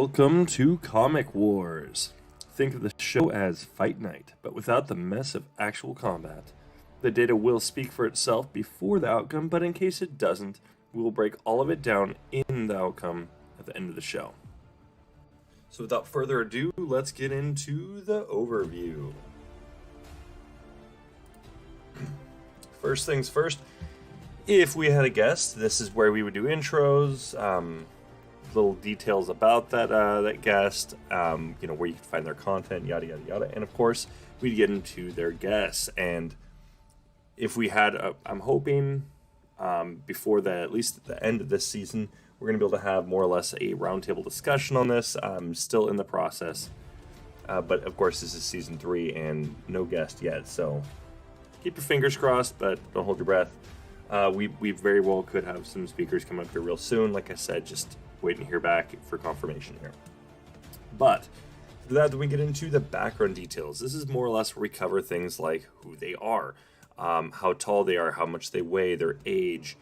Welcome to Comic Wars. Think of the show as Fight Night, but without the mess of actual combat. The data will speak for itself before the outcome, but in case it doesn't, we will break all of it down in the outcome at the end of the show. So without further ado, let's get into the overview. First things first, if we had a guest, this is where we would do intros, little details about that guest, where you can find their content, yada yada yada, and of course we'd get into their guests. And if we had, I'm hoping before at least the end of this season, we're going to be able to have more or less a roundtable discussion on this. I'm still in the process, but of course this is season 3 and no guest yet, so keep your fingers crossed, but don't hold your breath. We very well could have some speakers come up here real soon. Like I said, just waiting to hear back for confirmation here. But for that, then we get into the background details. This is more or less where we cover things like who they are, how tall they are, how much they weigh, their age,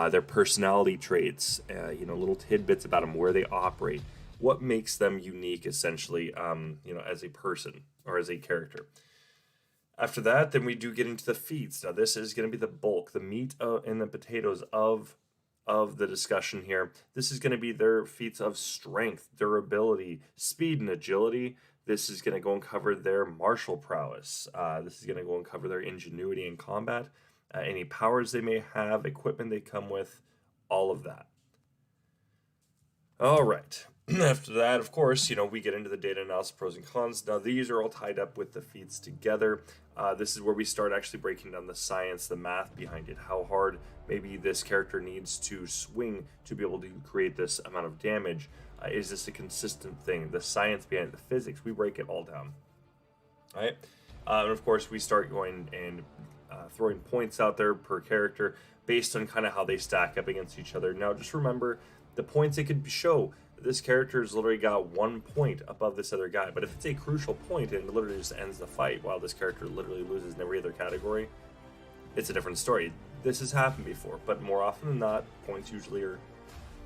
their personality traits, little tidbits about them, where they operate, what makes them unique, essentially, as a person or as a character. After that, then we do get into the feats. Now, this is going to be the bulk, the meat and the potatoes of the discussion here. This is going to be their feats of strength, durability, speed, and agility. This is going to go and cover their martial prowess. This is going to go and cover their ingenuity in combat, any powers they may have, equipment they come with, all of that. All right. After that, of course, we get into the data analysis, pros and cons. Now, these are all tied up with the feats together. This is where we start actually breaking down the science, the math behind it, how hard maybe this character needs to swing to be able to create this amount of damage. Is this a consistent thing? The science behind it, the physics, we break it all down. All right? And of course, we start going and throwing points out there per character based on kind of how they stack up against each other. Now, just remember, the points it could show, this character's literally got 1 point above this other guy, but if it's a crucial point and it literally just ends the fight while this character literally loses in every other category, it's a different story. This has happened before, but more often than not, points usually are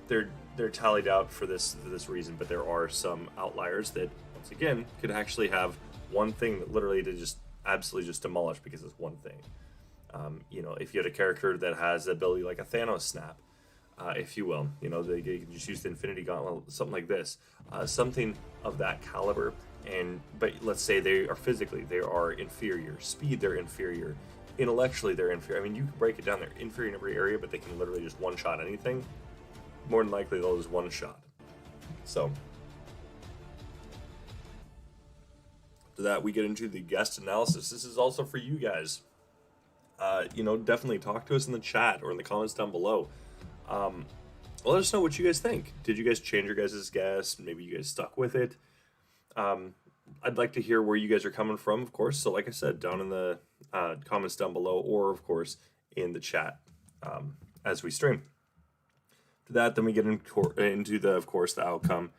they're tallied out for this reason. But there are some outliers that, once again, could actually have one thing that literally to just absolutely just demolish because it's one thing. If you had a character that has the ability like a Thanos snap, if you will, they can just use the Infinity Gauntlet, something like this, something of that caliber. But let's say they are inferior. Speed, they're inferior. Intellectually, they're inferior. I mean, you can break it down. They're inferior in every area, but they can literally just one-shot anything. More than likely, they'll just one-shot. So, after that, we get into the guest analysis. This is also for you guys. Definitely talk to us in the chat or in the comments down below. Let us know what you guys think. Did you guys change your guys' guess? Maybe you guys stuck with it. I'd like to hear where you guys are coming from, of course. So like I said, down in the comments down below, or of course in the chat as we stream. To that, then we get into the outcome.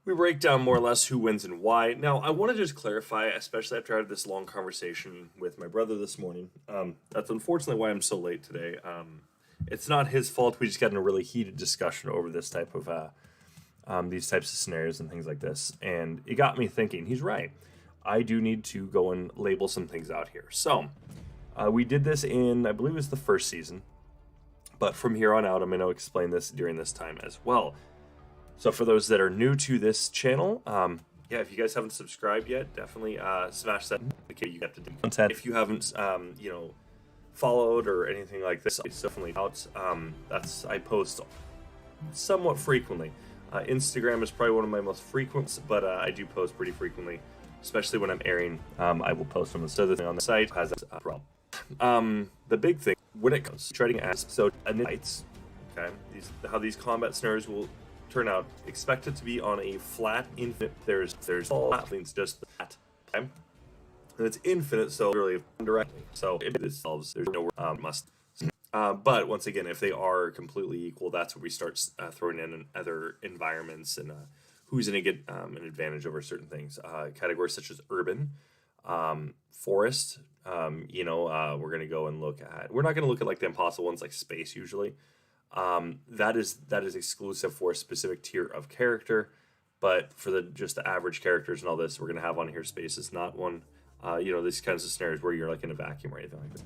We break down more or less who wins and why. Now, I want to just clarify, especially after I had this long conversation with my brother this morning. That's unfortunately why I'm so late today. It's not his fault. We just got in a really heated discussion over this type of these types of scenarios and things like this, and it got me thinking. He's right. I do need to go and label some things out here. So we did this in, I believe it was the first season, but from here on out, I'm going to explain this during this time as well. So for those that are new to this channel, if you guys haven't subscribed yet, definitely smash that. Okay, you got the content. If you haven't, followed or anything like this, it's definitely out. I post somewhat frequently. Instagram is probably one of my most frequent, but I do post pretty frequently, especially when I'm airing. I will post them instead of on the site has a problem. The big thing when it comes to trading as so nights, okay, how these combat scenarios will turn out. Expect it to be on a flat infinite. There's all things just that. Okay? And it's infinite, so really directly. So it solves. There's no must. But once again, if they are completely equal, that's where we start throwing in other environments and who's going to get an advantage over certain things. Categories such as urban, forest. We're going to go and look at. We're not going to look at like the impossible ones like space usually. That is exclusive for a specific tier of character. But for just the average characters and all this, we're going to have on here spaces, not one, these kinds of scenarios where you're like in a vacuum or anything like that.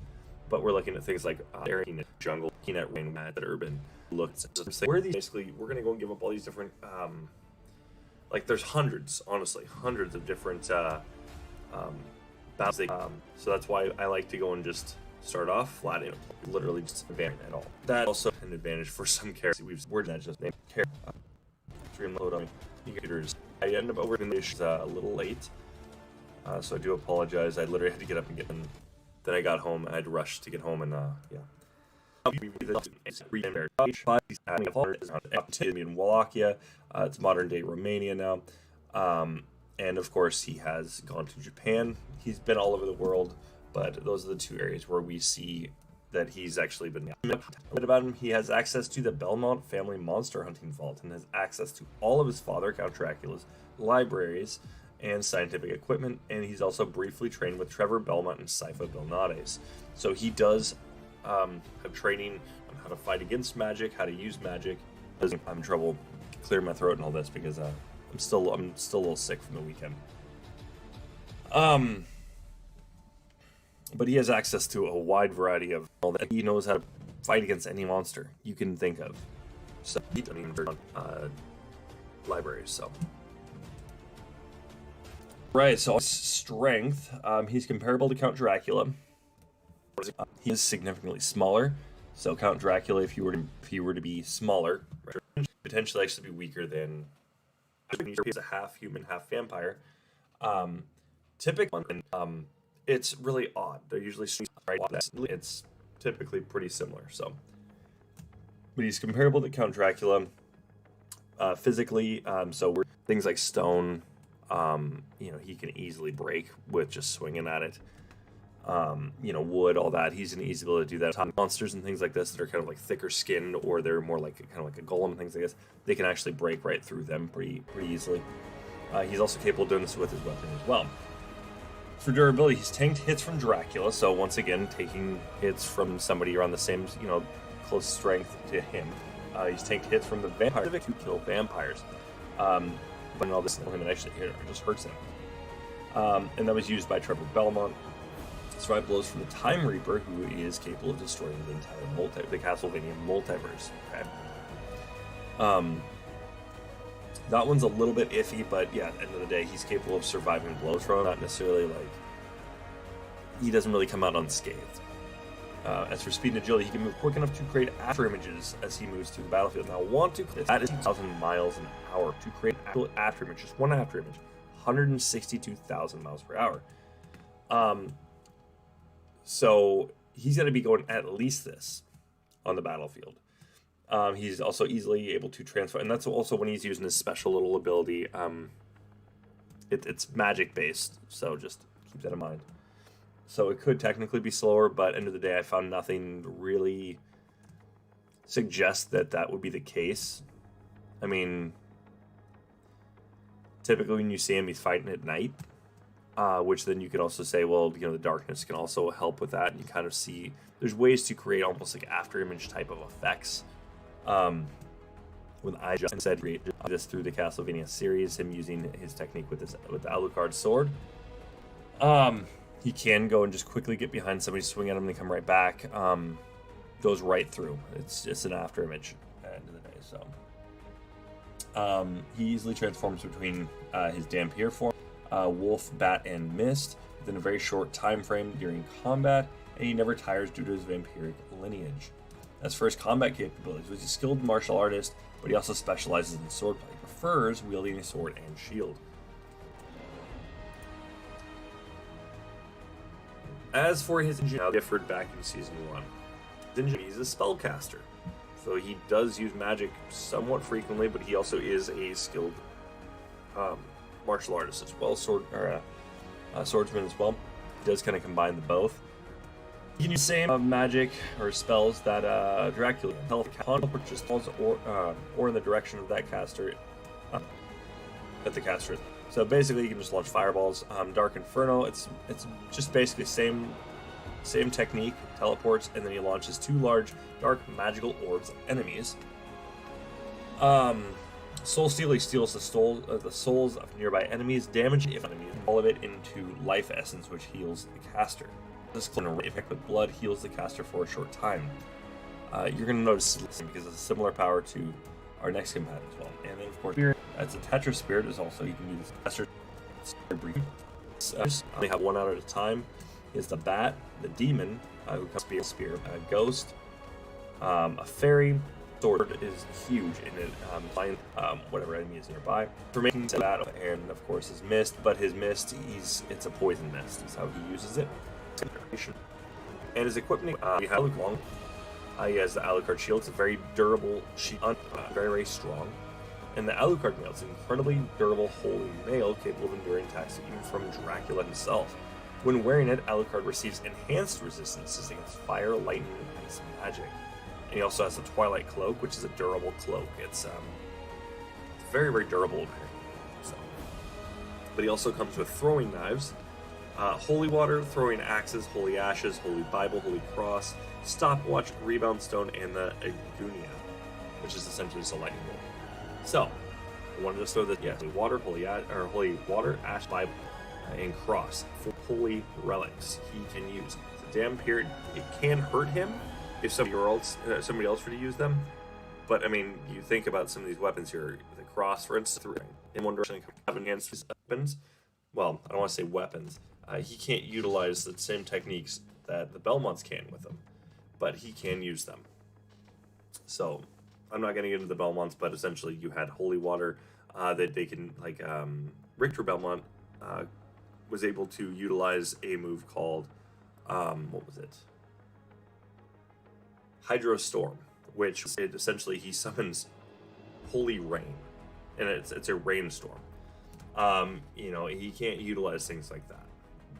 But we're looking at things like area, jungle, at rain, that urban looks. Where these basically, we're going to go and give up all these different, there's hundreds, honestly, hundreds of different battles. So that's why I like to go and just start off flat, literally just advantage at all. That's also an advantage for some characters. We're not just named character. Stream load on computers. I ended up over a little late, so I do apologize. I literally had to get up and get in. Then I got home and I had to rush to get home, and in Wallachia. It's modern day Romania now. And of course he has gone to Japan. He's been all over the world, but those are the two areas where we see that he's actually been. A bit about him, he has access to the Belmont family monster hunting vault and has access to all of his father, Count Dracula's, libraries and scientific equipment, and he's also briefly trained with Trevor Belmont and Sypha Belnades. So he does have training on how to fight against magic, how to use magic. I'm in trouble clearing my throat and all this because I'm still a little sick from the weekend. But he has access to a wide variety of all that. He knows how to fight against any monster you can think of. So he doesn't even libraries. So right. So strength. He's comparable to Count Dracula. He is significantly smaller. So Count Dracula, if he were to be smaller, potentially actually be weaker than. He's a half human, half vampire. Typically, it's really odd. They're usually right. It's typically pretty similar. So, but he's comparable to Count Dracula physically. So we're things like stone. He can easily break with just swinging at it. Wood, all that. He's going to easily able to do that. Monsters and things like this that are kind of like thicker skinned, or they're more like kind of like a golem and things like this. They can actually break right through them pretty easily. He's also capable of doing this with his weapon as well. For durability, he's tanked hits from Dracula. So once again, taking hits from somebody around the same, close strength to him. He's tanked hits from the vampire to kill vampires. But all this him actually just hurts him. And that was used by Trevor Belmont. Survive blows from the Time Reaper, who is capable of destroying the entire the Castlevania multiverse. Okay. That one's a little bit iffy, but yeah, at the end of the day, he's capable of surviving blows from. Not necessarily he doesn't really come out unscathed. As for speed and agility, he can move quick enough to create after images as he moves through the battlefield. Now, that is 1,000 miles an hour to create actual after image, just one after image, 162,000 miles per hour. So he's going to be going at least this on the battlefield. He's also easily able to transfer, and that's also when he's using his special little ability. It's magic based, so just keep that in mind. So it could technically be slower, but end of the day, I found nothing really suggest that would be the case. I mean, typically when you see him, he's fighting at night. Which then you could also say, well, the darkness can also help with that. And you kind of see there's ways to create almost like after image type of effects. When I just said create this through the Castlevania series, him using his technique with the Alucard sword. He can go and just quickly get behind somebody, swing at him, and come right back. Goes right through. It's just an after image at the end of the day. So he easily transforms between his Dhampir form. Wolf, Bat, and Mist within a very short time frame during combat, and he never tires due to his vampiric lineage. As for his combat capabilities, he's a skilled martial artist, but he also specializes in swordplay. He prefers wielding a sword and shield. As for his engine, differed back in Season 1. He's a spellcaster, so he does use magic somewhat frequently, but he also is a skilled martial artist as well, swordsman as well. He does kind of combine the both. You can use the same magic or spells that Dracula can teleport just falls or in the direction of that caster that the caster is. So basically, you can just launch fireballs. Dark Inferno, it's just basically same technique, teleports, and then he launches two large dark magical orbs at enemies. Soul Steal, he steals the souls of nearby enemies, damaging if enemies, all of it into life essence, which heals the caster. This effect with blood heals the caster for a short time. You're going to notice because it's a similar power to our next combatant as well. And then, of course, Spirit, that's a Tetra Spirit is also, you can use caster briefly. Only have one out at a time. Is the Bat, the Demon, who comes spear, a Ghost, a Fairy. Sword is huge in it, find whatever enemy is nearby for making the battle, and of course his mist. But his mist, it's a poison mist. Is how he uses it. And his equipment, we have Alucard. He has the Alucard shield. It's a very durable shield, very very strong. And the Alucard mail, it's an incredibly durable holy mail capable of enduring attacks even from Dracula himself. When wearing it, Alucard receives enhanced resistances against fire, lightning, and magic. And he also has a Twilight Cloak, which is a durable cloak. It's very, very durable. So. But he also comes with throwing knives, holy water, throwing axes, holy ashes, holy Bible, holy cross, stopwatch, rebound stone, and the Agunia, which is essentially just a lightning bolt. So, I wanted to throw this, holy water, ash, Bible, and cross for holy relics he can use. The Dhampir, it can hurt him if somebody else were to use them. But I mean, you think about some of these weapons here, the cross, for instance, in one direction against his weapons. Well, I don't want to say weapons. He can't utilize the same techniques that the Belmonts can with them, but he can use them. So, I'm not going to get into the Belmonts, but essentially you had holy water that they can, like, Richter Belmont was able to utilize a move called, what was it? Hydrostorm, which essentially he summons holy rain, and it's a rainstorm. He can't utilize things like that,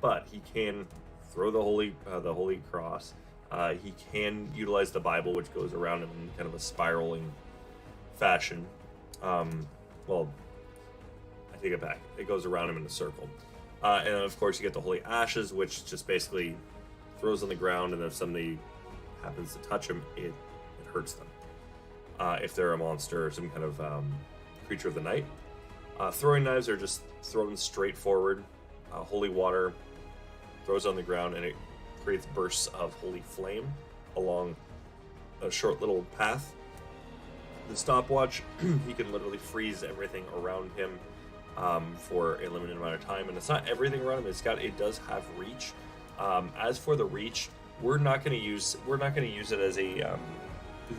but he can throw the holy cross. He can utilize the Bible, which goes around him in kind of a spiraling fashion. Well, I take it back. It goes around him in a circle, and of course you get the holy ashes, which just basically throws on the ground, and if somebody happens to touch him, it hurts them. If they're a monster or some kind of creature of the night. Throwing knives are just thrown straight forward. Holy water throws on the ground, and it creates bursts of holy flame along a short little path. The stopwatch, he can literally freeze everything around him for a limited amount of time, and it's not everything around him. It does have reach. As for the reach, we're not going to use it as a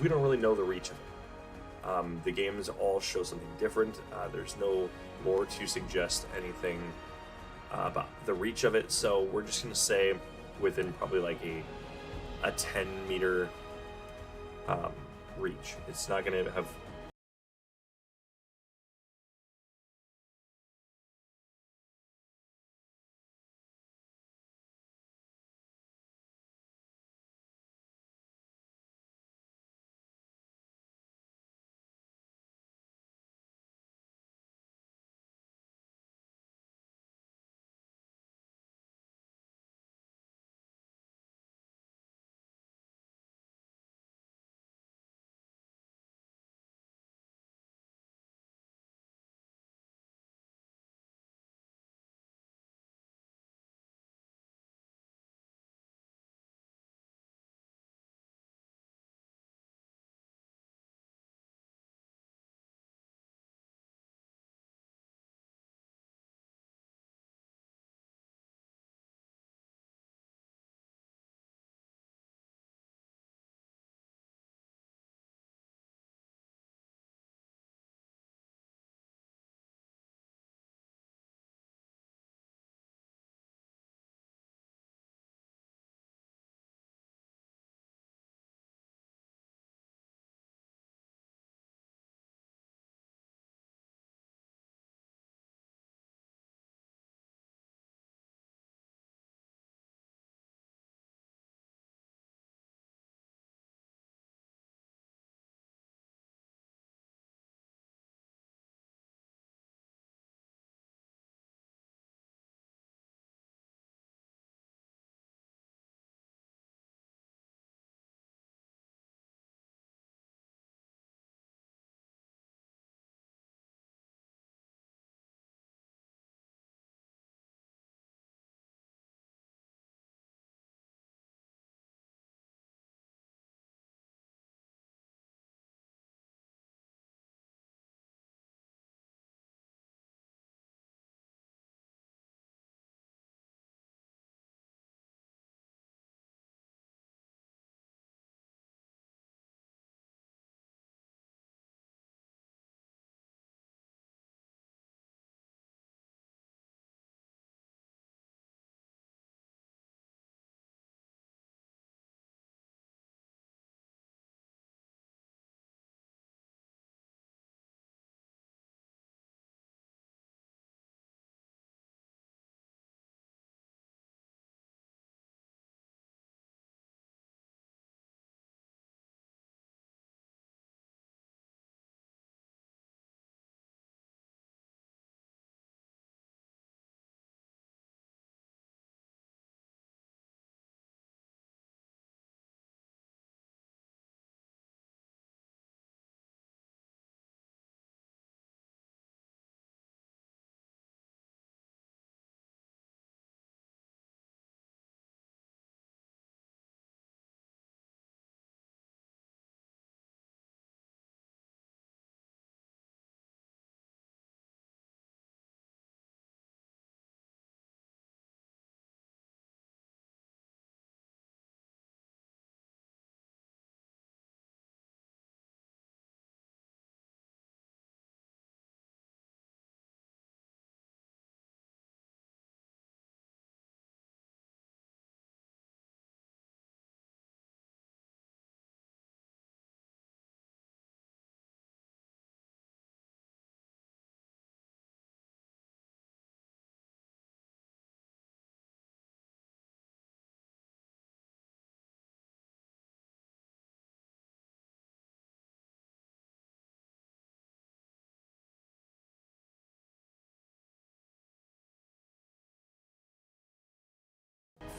we don't really know the reach of it. The games all show something different. There's no lore to suggest anything about the reach of it, so we're just going to say within probably like a 10-meter reach. It's not going to have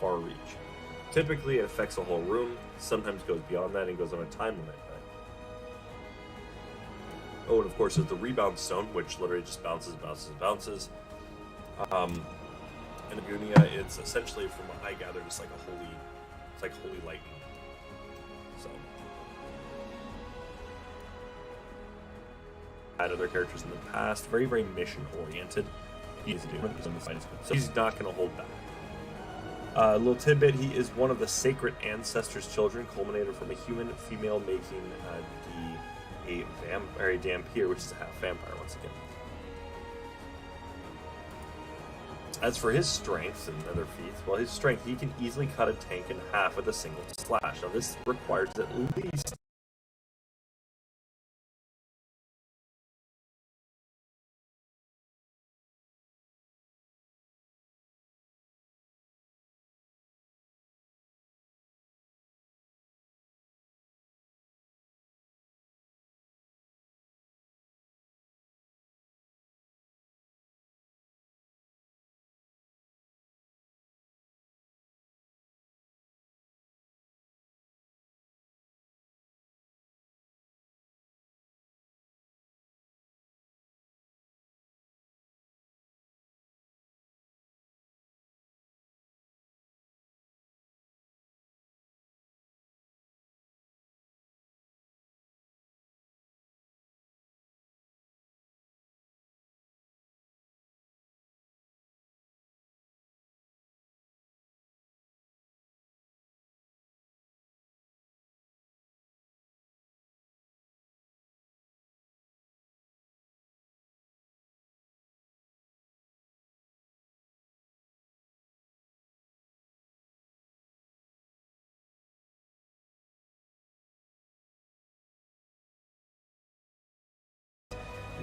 far reach. Typically, it affects a whole room. Sometimes goes beyond that and goes on a time limit. Oh, and of course, there's the rebound stone, which literally just bounces. In Agunia, it's essentially, from what I gather, just like holy lightning. So, had other characters in the past, very, very mission oriented. He's doing this in the fight, so he's not going to hold back. Little tidbit: he is one of the sacred ancestors' children, culminated from a human female making a Dhampir, which is a half vampire once again. As for his strength and other feats, well, his strength, he can easily cut a tank in half with a single slash. Now, this requires at least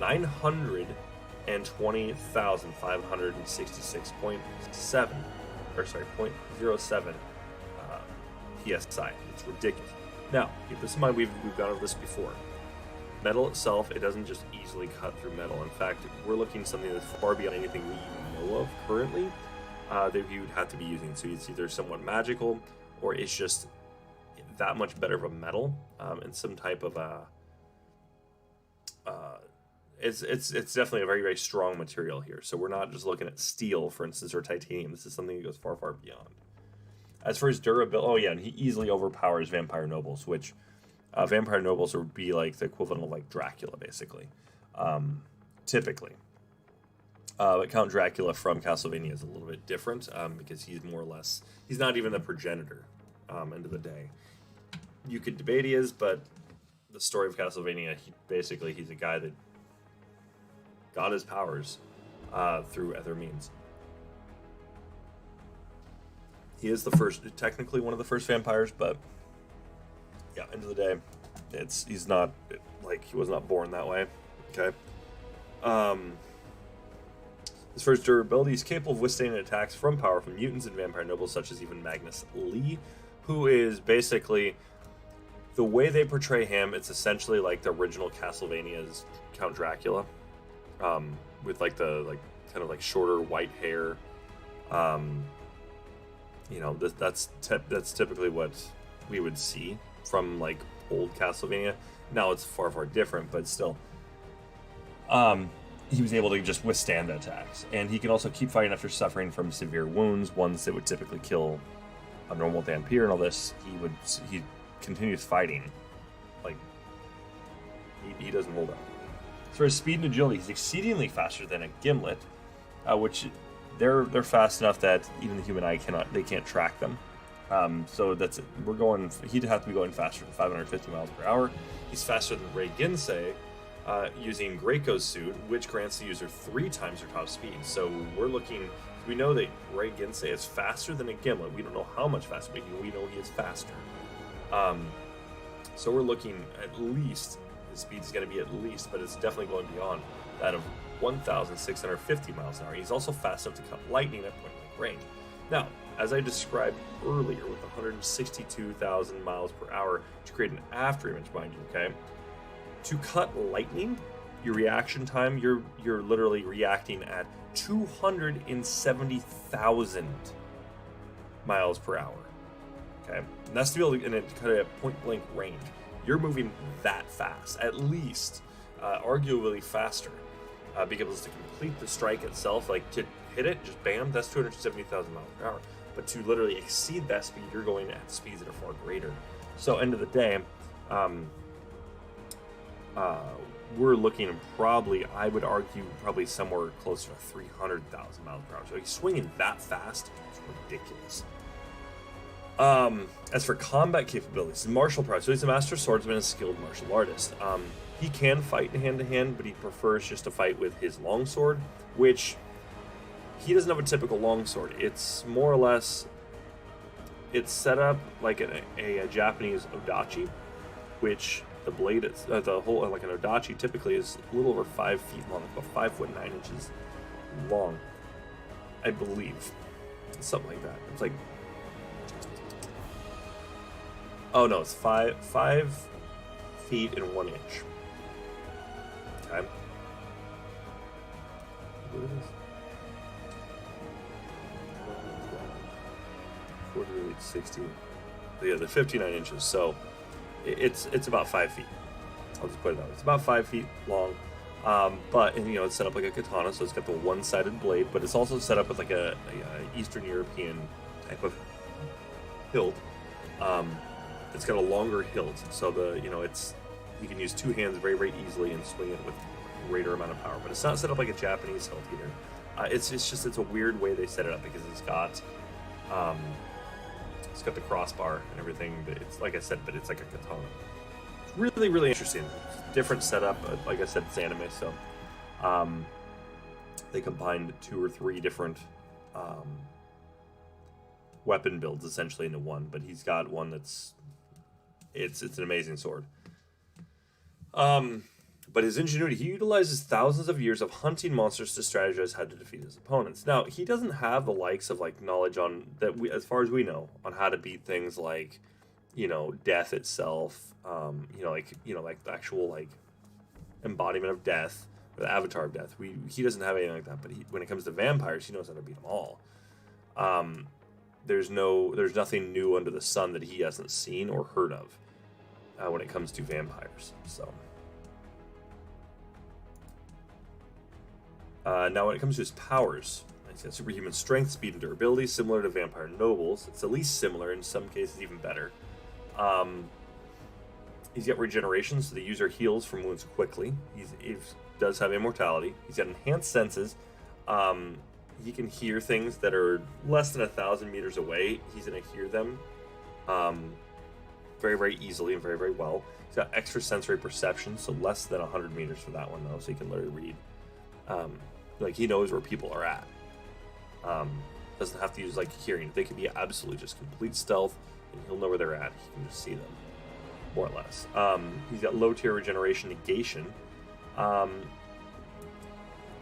.07 PSI. It's ridiculous. Now, keep this in mind, we've gone over this before. Metal itself, it doesn't just easily cut through metal. In fact, we're looking at something that's far beyond anything we even know of currently that you would have to be using. So it's either somewhat magical, or it's just that much better of a metal, and some type of it's definitely a very, very strong material here. So we're not just looking at steel, for instance, or titanium. This is something that goes far, far beyond. As for his durability, oh yeah, and he easily overpowers vampire nobles, which vampire nobles would be like the equivalent of like Dracula, basically, typically. But Count Dracula from Castlevania is a little bit different, because he's more or less, he's not even the progenitor, end of the day. You could debate he is, but the story of Castlevania, he's a guy that got his powers through other means. He is technically one of the first vampires, but yeah, end of the day, he's not, like, he was not born that way. Okay. As far as durability, he's capable of withstanding attacks from powerful mutants and vampire nobles, such as even Magnus Lee, who is basically, the way they portray him, it's essentially like the original Castlevania's Count Dracula, with like the kind of like shorter white hair. You know, that's typically what we would see from like old Castlevania. Now it's far, far different, but still. He was able to just withstand the attacks, and he can also keep fighting after suffering from severe wounds, ones that would typically kill a normal Dhampir and all this. He continues fighting, like he doesn't hold up. As far as speed and agility, he's exceedingly faster than a Gimlet, which they're fast enough that even the human eye can't track them. So that's it. He'd have to be going faster than 550 miles per hour. He's faster than Ray Ginsei, using Greco's suit, which grants the user 3 times their top speed. So we know that Ray Ginsei is faster than a Gimlet. We don't know how much faster, but we know he is faster. So we're looking at least, his speed is going to be at least, but it's definitely going beyond that of 1,650 miles an hour. He's also fast enough to cut lightning at point-blank range. Now, as I described earlier, with 162,000 miles per hour to create an after image, mind you, okay? To cut lightning, your reaction time, you're literally reacting at 270,000 miles per hour. Okay, and that's to be able to, and it kind of at point blank range. You're moving that fast, at least, arguably faster, because to complete the strike itself, like to hit it, just bam, that's 270,000 miles per hour. But to literally exceed that speed, you're going at speeds that are far greater. So end of the day, we're looking probably, I would argue, probably somewhere closer to 300,000 miles per hour. So he's swinging that fast, it's ridiculous. As for combat capabilities, martial prowess, so he's a master swordsman and skilled martial artist. He can fight hand to hand, but he prefers just to fight with his longsword, which he doesn't have a typical longsword. It's more or less, it's set up like a Japanese odachi, which the blade, the whole, like an odachi typically is a little over 5 feet long, about 5 foot 9 inches long, I believe, something like that. It's like, oh no, it's 5 feet and 1 inch. Okay. What is this? 48, 60. Yeah, the 59 inches. So it's about 5 feet. I'll just put it out. It's about 5 feet long. But and, it's set up like a katana, so it's got the one-sided blade, but it's also set up with like a Eastern European type of hilt. It's got a longer hilt, so you can use two hands very, very easily and swing it with a greater amount of power. But it's not set up like a Japanese hilt either. It's a weird way they set it up because it's got the crossbar and everything. But it's like I said, but it's like a katana. It's really, really interesting. It's a different setup. But like I said, it's anime, so they combined 2 or 3 different weapon builds essentially into one. But he's got one that's it's an amazing sword. But his ingenuity, he utilizes thousands of years of hunting monsters to strategize how to defeat his opponents. Now, he doesn't have the likes of knowledge on that as far as we know, on how to beat things like, death itself, like the actual embodiment of death, or the avatar of death. He doesn't have anything like that, but when it comes to vampires, he knows how to beat them all. There's nothing new under the sun that he hasn't seen or heard of when it comes to vampires. So. Now, when it comes to his powers, he's got superhuman strength, speed, and durability, similar to vampire nobles. It's at least similar, in some cases even better. He's got regeneration, so the user heals from wounds quickly. He does have immortality. He's got enhanced senses. He can hear things that are less than 1,000 meters away. He's going to hear them very, very easily and very, very well. He's got extrasensory perception, so less than 100 meters for that one, though, so he can literally read. He knows where people are at. Doesn't have to use hearing. They can be absolutely just complete stealth, and he'll know where they're at. He can just see them, more or less. He's got low tier regeneration negation.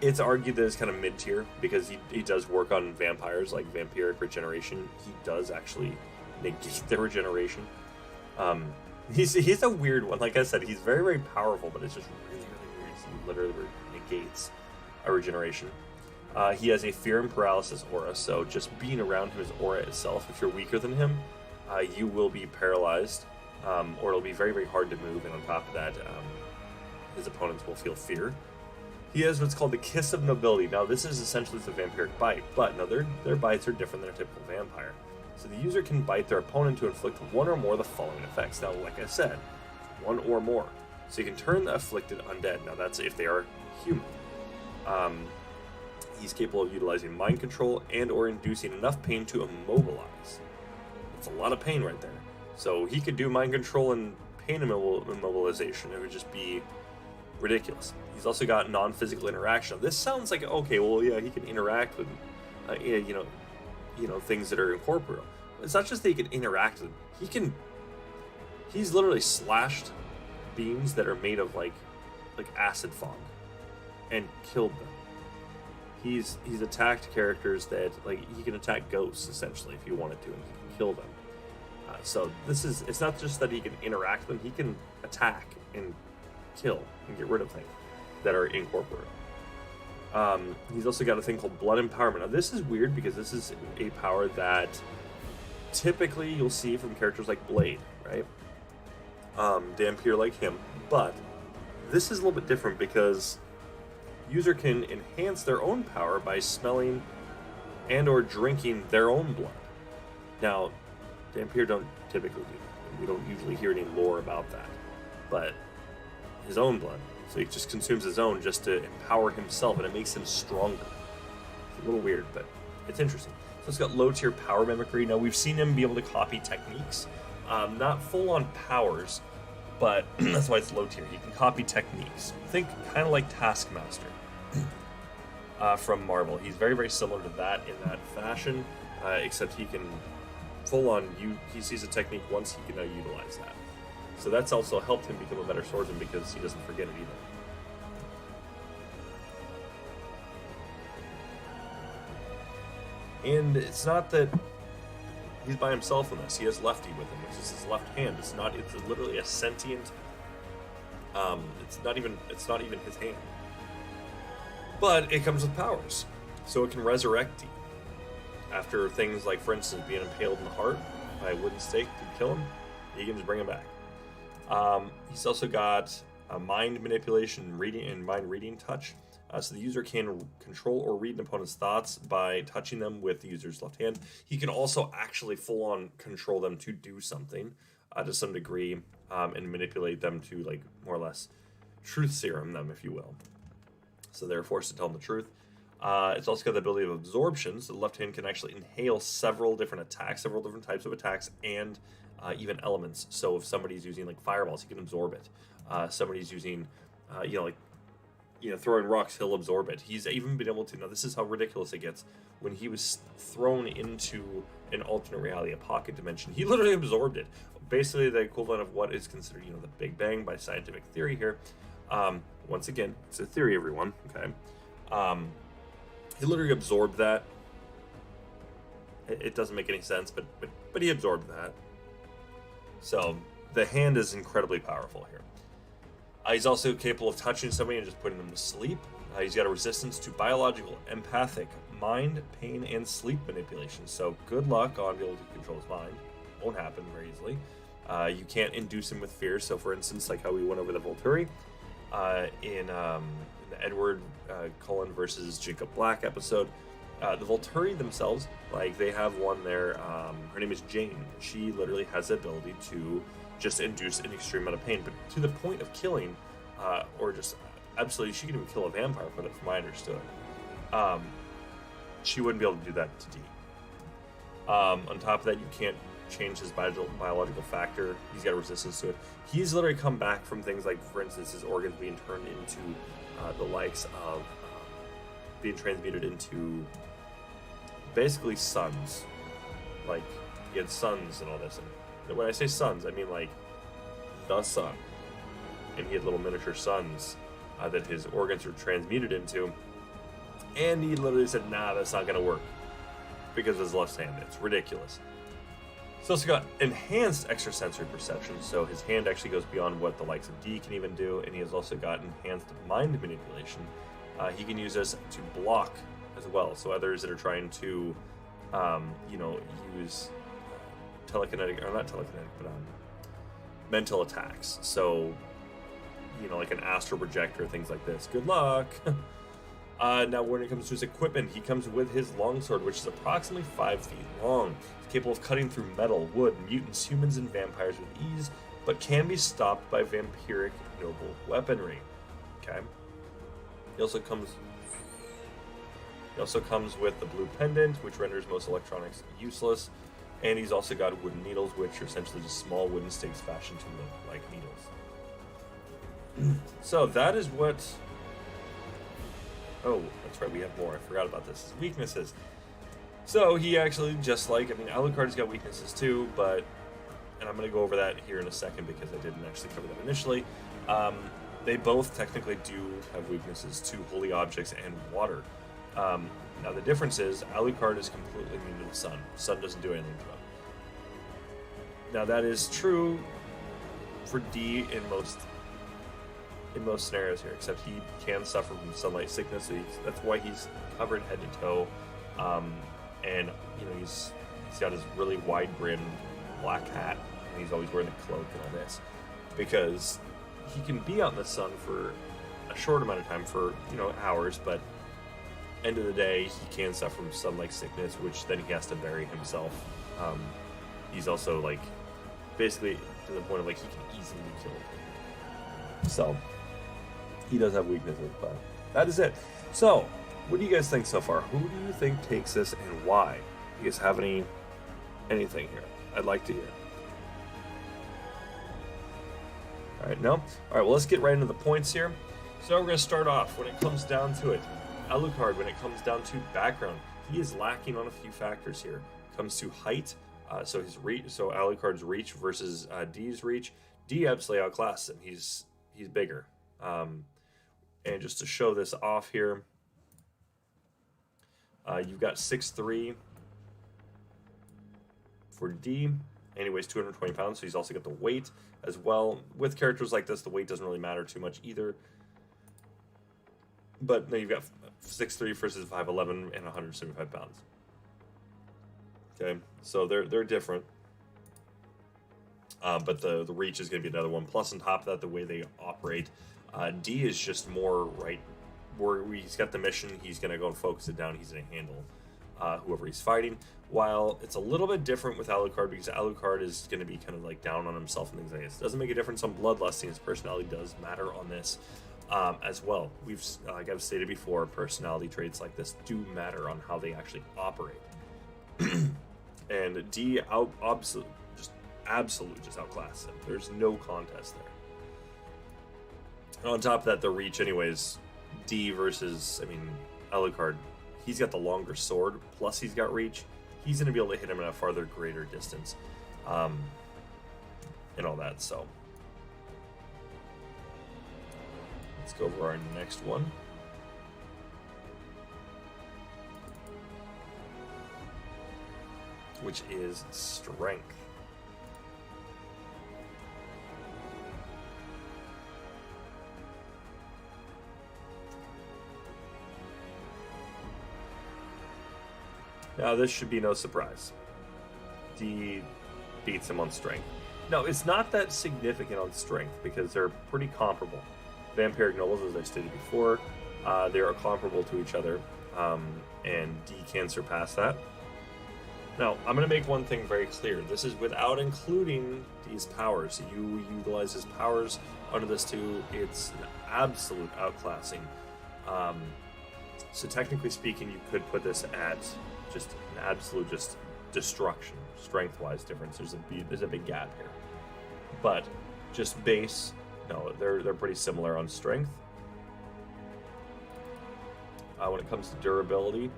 It's argued that it's kind of mid tier because he does work on vampires, like vampiric regeneration. He does actually negate their regeneration. He's a weird one. Like I said, he's very, very powerful, but it's just really, really weird. He literally negates a regeneration. He has a fear and paralysis aura, so just being around him is aura itself. If you're weaker than him, you will be paralyzed, or it'll be very, very hard to move, and on top of that, his opponents will feel fear. He has what's called the Kiss of Nobility. Now, this is essentially the vampiric bite, but no, their bites are different than a typical vampire. So the user can bite their opponent to inflict one or more of the following effects. Now, like I said, one or more. So you can turn the afflicted undead. Now, that's if they are human. He's capable of utilizing mind control and or inducing enough pain to immobilize. That's a lot of pain right there. So he could do mind control and pain immobilization. It would just be ridiculous. He's also got non-physical interaction. This sounds like, okay, well, yeah, he can interact with, things that are incorporeal. It's not just that he can interact with them. He's literally slashed beams that are made of like acid fog and killed them. He's attacked characters that, he can attack ghosts, essentially, if he wanted to, and he can kill them. So it's not just that he can interact with them, he can attack and kill and get rid of things that are incorporeal. He's also got a thing called blood empowerment. Now, this is weird because this is a power that typically you'll see from characters like Blade, right? Dhampir like him, but this is a little bit different because user can enhance their own power by smelling and or drinking their own blood. Now, Dhampir don't typically do that. We don't usually hear any lore about that. But his own blood. So he just consumes his own just to empower himself, and it makes him stronger. It's a little weird, but it's interesting. So it's got low tier power mimicry. Now we've seen him be able to copy techniques. Not full on powers, but that's why it's low tier. He can copy techniques. Think kind of like Taskmaster from Marvel. He's very, very similar to that in that fashion, except he can full on, he sees a technique once, he can now utilize that. So that's also helped him become a better swordsman because he doesn't forget it either. And it's not that he's by himself in this. He has Lefty with him, which is his left hand. It's literally a sentient. It's not even his hand. But it comes with powers, so it can resurrect you. After things like, for instance, being impaled in the heart by a wooden stake to kill him, he can just bring him back. He's also got a mind manipulation, reading, and mind reading touch. So the user can control or read an opponent's thoughts by touching them with the user's left hand. He can also actually full-on control them to do something to some degree, and manipulate them to, like, more or less truth serum them, if you will. So they're forced to tell them the truth. It's also got the ability of absorption, so the left hand can actually inhale several different attacks, several different types of attacks, and even elements. So if somebody's using like fireballs, he can absorb it. Somebody's using, throwing rocks, he'll absorb it. He's even been able to, now this is how ridiculous it gets, when he was thrown into an alternate reality, a pocket dimension, he literally absorbed it. Basically the equivalent of what is considered, the Big Bang by scientific theory here. Once again, it's a theory, everyone, okay? He literally absorbed that. It doesn't make any sense, but he absorbed that. So the hand is incredibly powerful here. He's also capable of touching somebody and just putting them to sleep. He's got a resistance to biological, empathic, mind, pain, and sleep manipulation. So good luck on being able to control his mind. Won't happen very easily. You can't induce him with fear. So for instance, like how we went over the Volturi in the Edward Cullen versus Jacob Black episode. The Volturi themselves, like, they have one there, her name is Jane. She literally has the ability to just induce an extreme amount of pain, but to the point of killing, or just absolutely, she can even kill a vampire, from what I understood. She wouldn't be able to do that to D. On top of that, you can't change his biological factor. He's got a resistance to it. He's literally come back from things like, for instance, his organs being turned into the likes of being transmuted into basically suns. Like, he had suns and all this. And when I say suns, I mean like the sun. And he had little miniature suns that his organs were transmuted into. And he literally said, nah, that's not going to work because of his left hand. It's ridiculous. He's also got enhanced extrasensory perception, so his hand actually goes beyond what the likes of D can even do, and he has also got enhanced mind manipulation. He can use this to block as well, so others that are trying to, use telekinetic, or not telekinetic, but mental attacks. So, like an astral projector, things like this. Good luck! Now, when it comes to his equipment, he comes with his longsword, which is approximately 5 feet long. He's capable of cutting through metal, wood, mutants, humans, and vampires with ease, but can be stopped by vampiric noble weaponry. Okay. He also comes with the blue pendant, which renders most electronics useless, and he's also got wooden needles, which are essentially just small wooden sticks fashioned to look like needles. So that is what. Oh, that's right, we have more. I forgot about this. His weaknesses. So he actually, Alucard's got weaknesses too, and I'm going to go over that here in a second because I didn't actually cover them initially. They both technically do have weaknesses to holy objects and water. Now the difference is, Alucard is completely immune to the sun. The sun doesn't do anything to him. Now that is true for D in most scenarios here, except he can suffer from sunlight sickness, so that's why he's covered head to toe, and he's He's got his really wide brimmed black hat, and he's always wearing a cloak and all this, because he can be out in the sun for a short amount of time, for hours, but end of the day he can suffer from sun-like sickness, which then he has to bury himself. He's also like basically to the point of like he can easily be killed. So he does have weaknesses, but that is it. So what do you guys think so far? Who do you think takes this and why? You guys have anything here? I'd like to hear. Alright, no? Alright, well, let's get right into the points here. So we're going to start off when it comes down to it. Alucard, when it comes down to background, he is lacking on a few factors here. It comes to height, so his reach, so Alucard's reach versus D's reach. D absolutely outclasses him. He's bigger. And just to show this off here, you've got 6'3" for D, and he weighs 220 pounds, so he's also got the weight as well. With characters like this, the weight doesn't really matter too much either. But then you've got 6'3" versus 5'11" and 175 pounds. Okay, so they're different. But the reach is going to be another one. Plus, on top of that, the way they operate, D is just more right where he's got the mission. He's going to go and focus it down. He's going to handle whoever he's fighting. While it's a little bit different with Alucard, because Alucard is going to be kind of like down on himself and things like this. Doesn't make a difference on bloodlusting. His personality does matter on this as well. We've, like I've stated before, personality traits like this do matter on how they actually operate. And D absolutely just outclass him. There's no contest there. And on top of that, the reach, anyways, D versus, Alucard, he's got the longer sword, plus he's got reach. He's going to be able to hit him at a farther, greater distance, and all that. So let's go over our next one. Which is strength. Now, this should be no surprise. D beats him on strength. No, it's not that significant on strength because they're pretty comparable. Vampiric nobles, as I stated before, they are comparable to each other, and D can surpass that. Now, I'm going to make one thing very clear. This is without including D's powers. You utilize his powers under this too. It's an absolute outclassing. So technically speaking, you could put this at just an absolute just destruction, strength-wise difference. There's a big gap here. But just base, no, they're pretty similar on strength. When it comes to durability,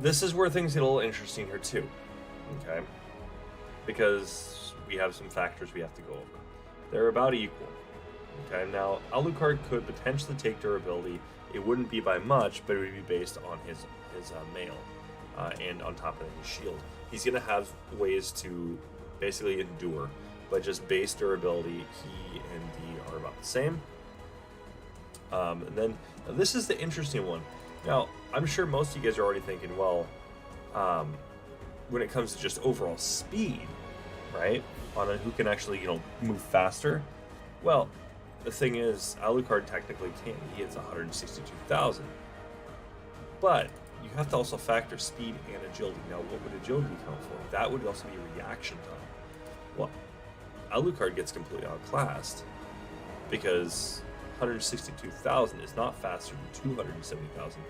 this is where things get a little interesting here too, okay? Because we have some factors we have to go over. They're about equal, okay? Now, Alucard could potentially take durability. It wouldn't be by much, but it would be based on his mail, and on top of that, his shield. He's going to have ways to basically endure, but just base durability, he and D are about the same. And then, now this is the interesting one. Now, I'm sure most of you guys are already thinking, well, when it comes to just overall speed, right, on who can actually, move faster, well, the thing is, Alucard technically can. He hits 162,000. But you have to also factor speed and agility. Now, what would agility count for? That would also be reaction time. Well, Alucard gets completely outclassed because 162,000 is not faster than 270,000.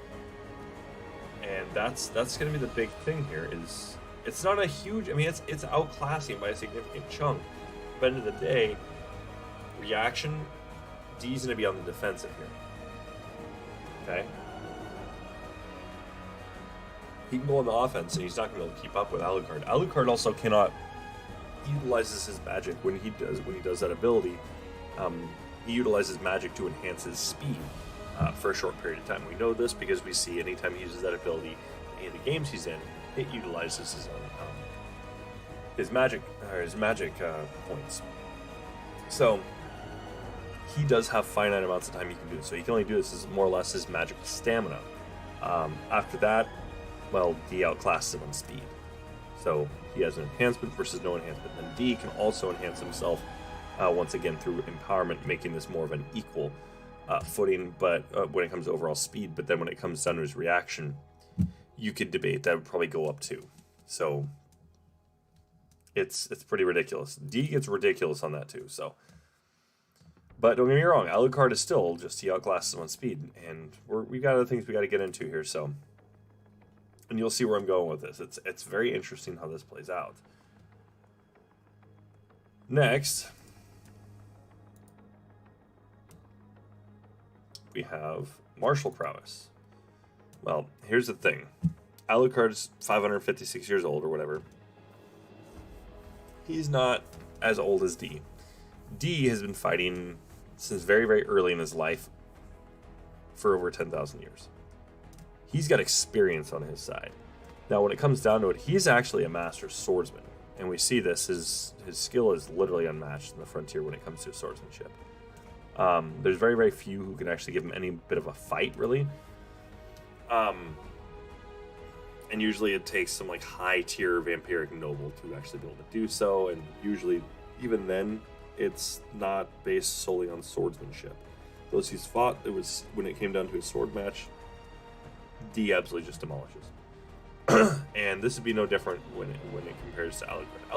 And that's going to be the big thing here. Is it's not a huge. It's outclassing by a significant chunk. But at the end of the day, reaction, D's going to be on the defensive here. Okay. He can go on the offense, and he's not going to be able to keep up with Alucard. Alucard also cannot utilizes his magic when he does that ability. He utilizes magic to enhance his speed for a short period of time. We know this because we see anytime he uses that ability in the games he's in, it utilizes his magic points. So he does have finite amounts of time he can do this. So he can only do this as more or less his magic stamina. After that, well, D outclasses him on speed. So he has an enhancement versus no enhancement. Then D can also enhance himself once again through empowerment, making this more of an equal footing. But when it comes to overall speed, but then when it comes down to his reaction, you could debate that would probably go up too. So it's pretty ridiculous. D gets ridiculous on that too. So, but don't get me wrong, Alucard is still just he outclasses him on speed, and we got other things we got to get into here. So, and you'll see where I'm going with this. It's very interesting how this plays out. Next, we have martial prowess. Well, here's the thing. Alucard's 556 years old or whatever. He's not as old as D. D has been fighting since very, very early in his life for over 10,000 years. He's got experience on his side. Now, when it comes down to it, he's actually a master swordsman. And we see this, his skill is literally unmatched in the frontier when it comes to swordsmanship. There's very, very few who can actually give him any bit of a fight, really. And usually it takes some like high-tier vampiric noble to actually be able to do so. And usually, even then, it's not based solely on swordsmanship. Those he's fought, it was when it came down to his sword match, D absolutely just demolishes. And this would be no different when it compares to Alucard.